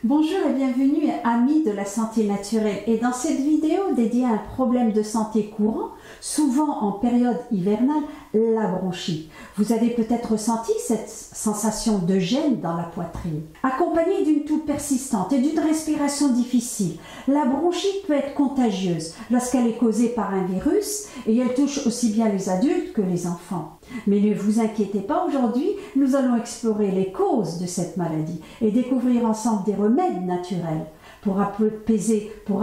Bonjour et bienvenue amis de la santé naturelle, et dans cette vidéo dédiée à un problème de santé courant, souvent en période hivernale, la bronchite. Vous avez peut-être ressenti cette sensation de gêne dans la poitrine. Accompagnée d'une toux persistante et d'une respiration difficile, la bronchite peut être contagieuse lorsqu'elle est causée par un virus et elle touche aussi bien les adultes que les enfants. Mais ne vous inquiétez pas, aujourd'hui, nous allons explorer les causes de cette maladie et découvrir ensemble des remèdes naturels pour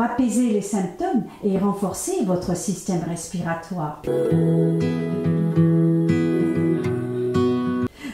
apaiser les symptômes et renforcer votre système respiratoire.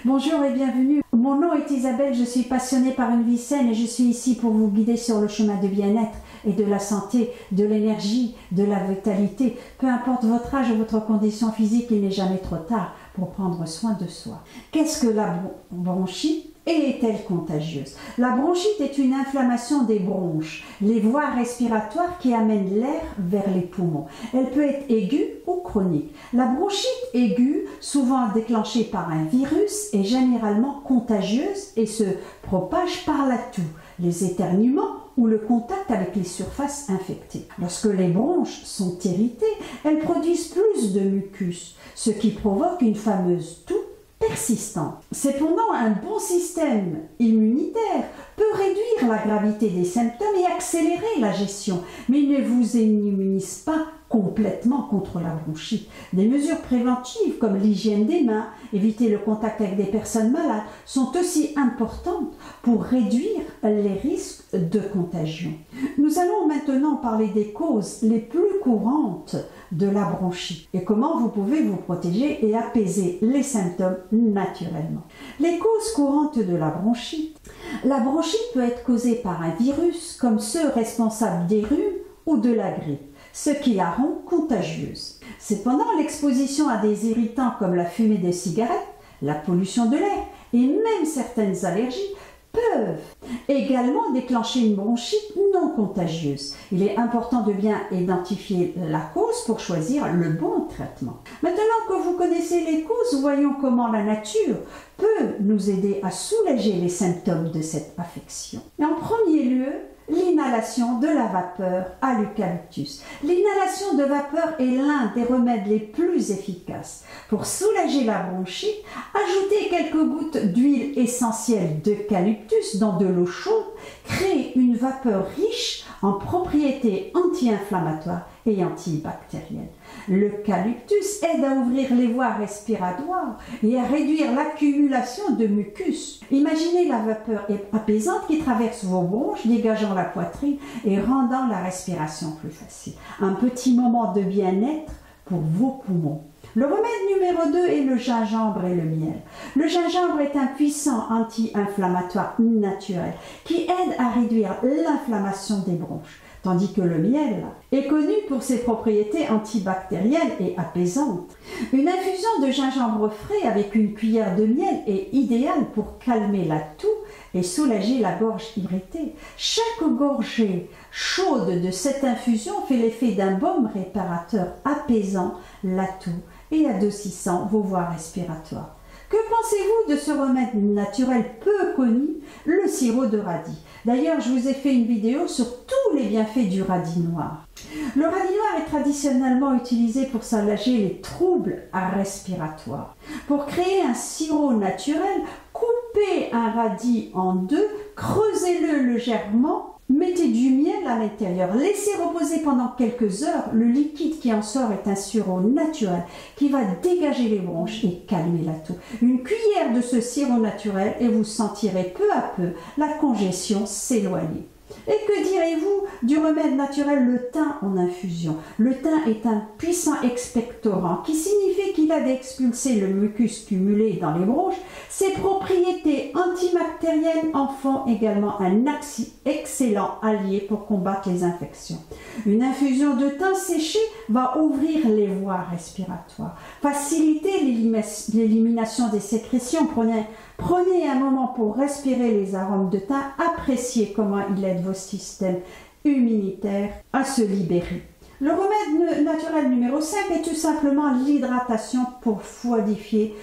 Bonjour et bienvenue. Mon nom est Isabelle, je suis passionnée par une vie saine et je suis ici pour vous guider sur le chemin du bien-être et de la santé, de l'énergie, de la vitalité. Peu importe votre âge ou votre condition physique, il n'est jamais trop tard pour prendre soin de soi. Qu'est-ce que la bronchite et est-elle contagieuse? La bronchite est une inflammation des bronches, les voies respiratoires qui amènent l'air vers les poumons. Elle peut être aiguë ou chronique. La bronchite aiguë, souvent déclenchée par un virus, est généralement contagieuse et se propage par la toux, les éternuements ou le contact avec les surfaces infectées. Lorsque les bronches sont irritées, elles produisent plus de mucus, ce qui provoque une fameuse toux persistante. Cependant, un bon système immunitaire peut réduire la gravité des symptômes et accélérer la gestion, mais il ne vous immunise pas complètement contre la bronchite. Des mesures préventives comme l'hygiène des mains, éviter le contact avec des personnes malades sont aussi importantes pour réduire les risques de contagion. Nous allons maintenant parler des causes les plus courantes de la bronchite et comment vous pouvez vous protéger et apaiser les symptômes naturellement. Les causes courantes de la bronchite. La bronchite peut être causée par un virus comme ceux responsables des rhumes ou de la grippe, ce qui la rend contagieuse. Cependant, l'exposition à des irritants comme la fumée des cigarettes, la pollution de l'air et même certaines allergies peuvent également déclencher une bronchite non contagieuse. Il est important de bien identifier la cause pour choisir le bon traitement. Maintenant que vous connaissez les causes, voyons comment la nature peut nous aider à soulager les symptômes de cette affection. Et en premier lieu, l'inhalation de la vapeur à l'eucalyptus. L'inhalation de vapeur est l'un des remèdes les plus efficaces. Pour soulager la bronchite, ajoutez quelques gouttes d'huile essentielle d'eucalyptus dans de l'eau chaude, crée une vapeur riche en propriétés anti-inflammatoires et antibactériennes. L'eucalyptus aide à ouvrir les voies respiratoires et à réduire l'accumulation de mucus. Imaginez la vapeur apaisante qui traverse vos bronches, dégageant la poitrine et rendant la respiration plus facile. Un petit moment de bien-être pour vos poumons. Le remède numéro 2 est le gingembre et le miel. Le gingembre est un puissant anti-inflammatoire naturel qui aide à réduire l'inflammation des bronches, tandis que le miel est connu pour ses propriétés antibactériennes et apaisantes. Une infusion de gingembre frais avec une cuillère de miel est idéale pour calmer la toux et soulager la gorge irritée. Chaque gorgée chaude de cette infusion fait l'effet d'un baume réparateur apaisant la toux et adoucissant vos voies respiratoires. Que pensez-vous de ce remède naturel peu connu, le sirop de radis? D'ailleurs, je vous ai fait une vidéo sur tous les bienfaits du radis noir. Le radis noir est traditionnellement utilisé pour soulager les troubles respiratoires. Pour créer un sirop naturel, coupez un radis en deux, creusez-le légèrement, mettez du miel à l'intérieur, laissez reposer pendant quelques heures. Le liquide qui en sort est un sirop naturel qui va dégager les bronches et calmer la toux. Une cuillère de ce sirop naturel et vous sentirez peu à peu la congestion s'éloigner. Et que direz-vous du remède naturel le thym en infusion? Le thym est un puissant expectorant qui signifie qu'il aide à expulser le mucus cumulé dans les bronches. Ses propriétés antibactériennes en font également un excellent allié pour combattre les infections. Une infusion de thym séché va ouvrir les voies respiratoires, faciliter l'élimination des sécrétions. Prenez un moment pour respirer les arômes de thym, appréciez comment il aide vos systèmes immunitaires à se libérer. Le remède naturel numéro 5 est tout simplement l'hydratation pour fluidifier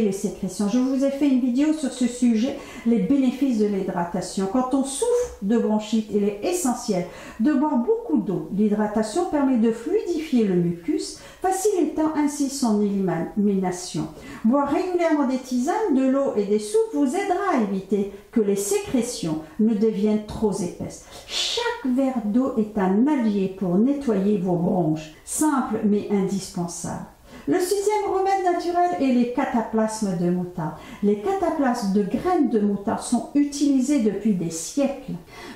les sécrétions. Je vous ai fait une vidéo sur ce sujet, les bénéfices de l'hydratation. Quand on souffre de bronchite, il est essentiel de boire beaucoup d'eau. L'hydratation permet de fluidifier le mucus, facilitant ainsi son élimination. Boire régulièrement des tisanes, de l'eau et des soupes vous aidera à éviter que les sécrétions ne deviennent trop épaisses. Chaque verre d'eau est un allié pour nettoyer vos bronches, simple mais indispensable. Le 6e remède naturel est les cataplasmes de moutarde. Les cataplasmes de graines de moutarde sont utilisés depuis des siècles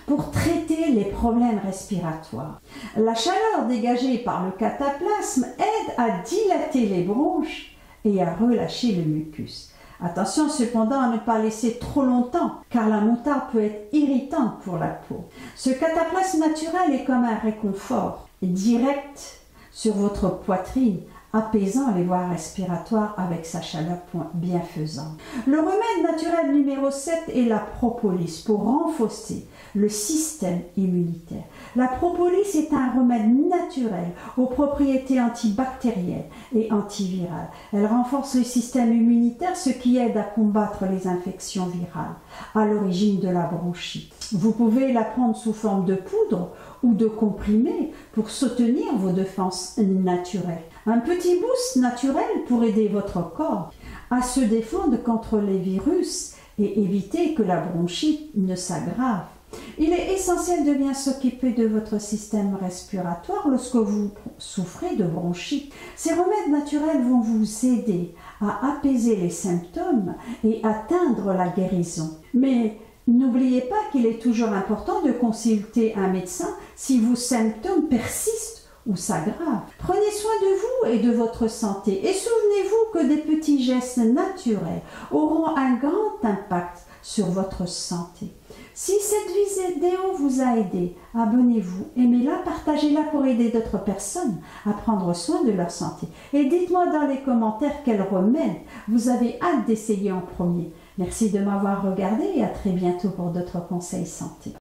pour traiter les problèmes respiratoires. La chaleur dégagée par le cataplasme aide à dilater les bronches et à relâcher le mucus. Attention cependant à ne pas laisser trop longtemps, car la moutarde peut être irritante pour la peau. Ce cataplasme naturel est comme un réconfort direct sur votre poitrine, apaisant les voies respiratoires avec sa chaleur bienfaisante. Le remède naturel numéro 7 est la propolis pour renforcer le système immunitaire. La propolis est un remède naturel aux propriétés antibactériennes et antivirales. Elle renforce le système immunitaire, ce qui aide à combattre les infections virales à l'origine de la bronchite. Vous pouvez la prendre sous forme de poudre ou de comprimés pour soutenir vos défenses naturelles. Un petit boost naturel pour aider votre corps à se défendre contre les virus et éviter que la bronchite ne s'aggrave. Il est essentiel de bien s'occuper de votre système respiratoire lorsque vous souffrez de bronchite. Ces remèdes naturels vont vous aider à apaiser les symptômes et atteindre la guérison. Mais n'oubliez pas qu'il est toujours important de consulter un médecin si vos symptômes persistent ou s'aggravent. Prenez soin de vous et de votre santé et souvenez-vous que des petits gestes naturels auront un grand impact sur votre santé. Si cette vidéo vous a aidé, abonnez-vous, aimez-la, partagez-la pour aider d'autres personnes à prendre soin de leur santé. Et dites-moi dans les commentaires quel remède vous avez hâte d'essayer en premier. Merci de m'avoir regardé et à très bientôt pour d'autres conseils santé.